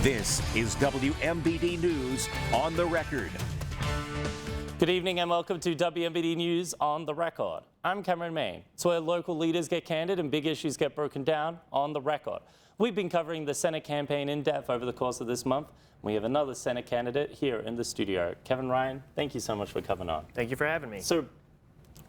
This is WMBD News on the Record. Good evening and welcome to WMBD News on the Record. I'm Cameron Main. It's where local leaders get candid and big issues get broken down on the record. We've been covering the Senate campaign in depth over the course of this month. We have another Senate candidate here in the studio. Kevin Ryan, thank you so much for coming on. Thank you for having me. So,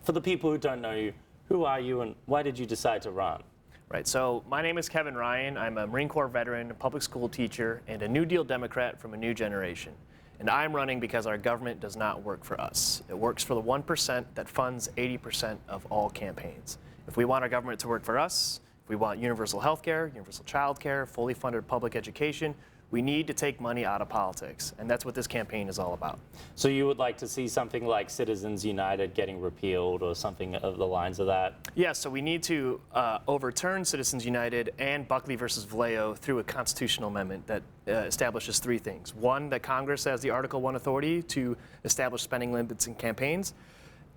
for the people who don't know you, who are you and why did you decide to run? Right, so my name is Kevin Ryan. I'm a Marine Corps veteran, a public school teacher, and a New Deal Democrat from a new generation. And I'm running because our government does not work for us. It works for the 1% that funds 80% of all campaigns. If we want our government to work for us, if we want universal health care, universal child care, fully funded public education, we need to take money out of politics, and that's what this campaign is all about. So you would like to see something like Citizens United getting repealed or something of the lines of that? Yes, so we need to overturn Citizens United and Buckley versus Vallejo through a constitutional amendment that establishes three things. One, that Congress has the Article I authority to establish spending limits in campaigns,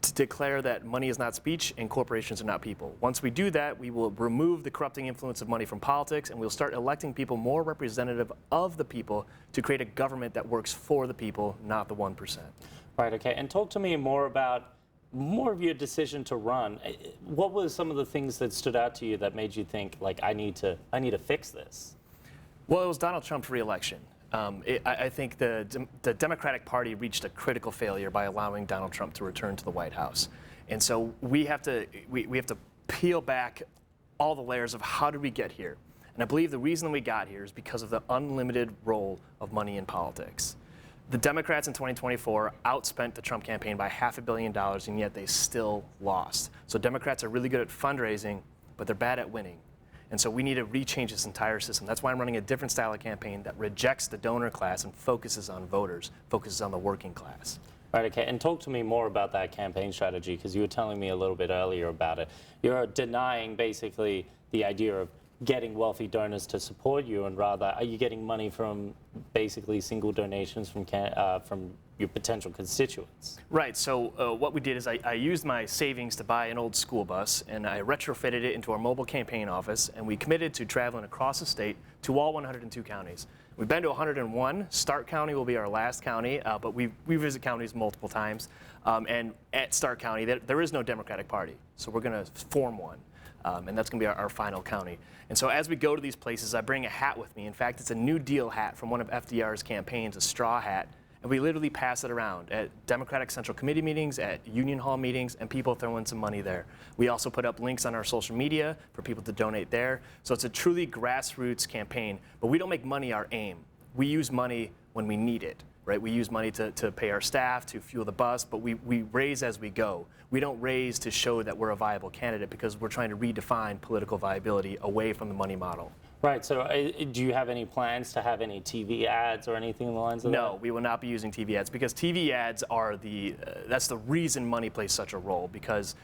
to declare that money is not speech and corporations are not people. Once we do that, we will remove the corrupting influence of money from politics and we'll start electing people more representative of the people to create a government that works for the people, not the 1%. Right, okay. And talk to me more about of your decision to run. What were some of the things that stood out to you that made you think, like, I need to fix this? Well, it was Donald Trump's re-election. I think the Democratic Party reached a critical failure by allowing Donald Trump to return to the White House. And so we have to peel back all the layers of how did we get here. And I believe the reason we got here is because of the unlimited role of money in politics. The Democrats in 2024 outspent the Trump campaign by $500 million, and yet they still lost. So Democrats are really good at fundraising, but they're bad at winning. And so we need to rechange this entire system. That's why I'm running a different style of campaign that rejects the donor class and focuses on voters, focuses on the working class. Right, okay, and talk to me more about that campaign strategy, because you were telling me a little bit earlier about it. You're denying basically the idea of getting wealthy donors to support you, and rather, are you getting money from basically single donations from your potential constituents? Right, so what we did is I used my savings to buy an old school bus, and I retrofitted it into our mobile campaign office, and we committed to traveling across the state to all 102 counties. We've been to 101. Stark County will be our last county, but we visit counties multiple times. And at Stark County, there is no Democratic Party, so we're going to form one. And that's going to be our final county. And so as we go to these places, I bring a hat with me. In fact, it's a New Deal hat from one of FDR's campaigns, a straw hat. And we literally pass it around at Democratic Central Committee meetings, at Union Hall meetings, and people throw in some money there. We also put up links on our social media for people to donate there. So it's a truly grassroots campaign. But we don't make money our aim. We use money when we need it. Right? We use money to pay our staff, to fuel the bus, but we raise as we go. We don't raise to show that we're a viable candidate because we're trying to redefine political viability away from the money model. Right, so do you have any plans to have any TV ads or anything in the lines of that? No, we will not be using TV ads because TV ads are that's the reason money plays such a role, because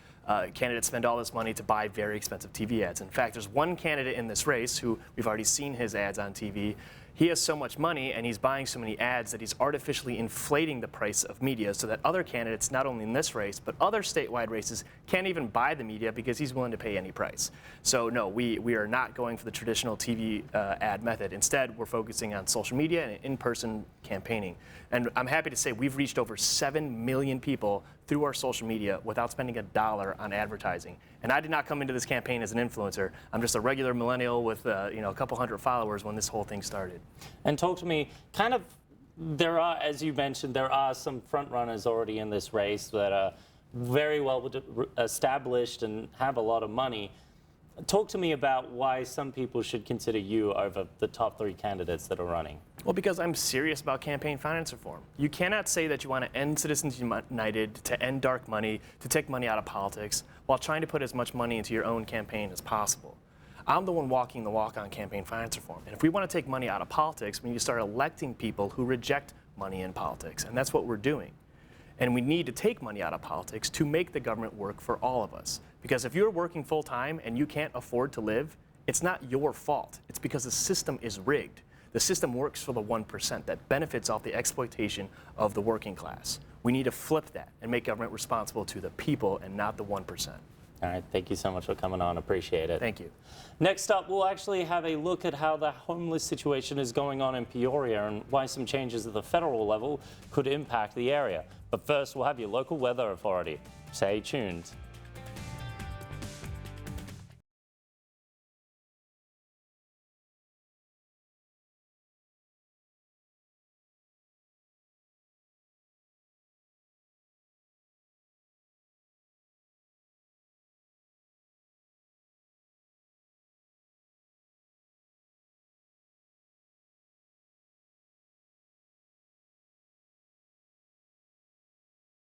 candidates spend all this money to buy very expensive TV ads. In fact, there's one candidate in this race who we've already seen his ads on TV. He has so much money and he's buying so many ads that he's artificially inflating the price of media so that other candidates, not only in this race, but other statewide races, can't even buy the media because he's willing to pay any price. So no, we are not going for the traditional TV ad method. Instead, we're focusing on social media and in-person campaigning. And I'm happy to say we've reached over 7 million people through our social media without spending $1 on advertising. And I did not come into this campaign as an influencer. I'm just a regular millennial with a couple hundred followers when this whole thing started. And talk to me, kind of, there are, as you mentioned, there are some front runners already in this race that are very well established and have a lot of money. Talk to me about why some people should consider you over the top 3 candidates that are running. Well, because I'm serious about campaign finance reform. You cannot say that you want to end Citizens United, to end dark money, to take money out of politics, while trying to put as much money into your own campaign as possible. I'm the one walking the walk on campaign finance reform. And if we want to take money out of politics, we need to start electing people who reject money in politics. And that's what we're doing. And we need to take money out of politics to make the government work for all of us. Because if you're working full time and you can't afford to live, it's not your fault. It's because the system is rigged. The system works for the 1% that benefits off the exploitation of the working class. We need to flip that and make government responsible to the people and not the 1%. All right, thank you so much for coming on. Appreciate it. Thank you. Next up, we'll actually have a look at how the homeless situation is going on in Peoria and why some changes at the federal level could impact the area. But first, we'll have your local weather authority. Stay tuned.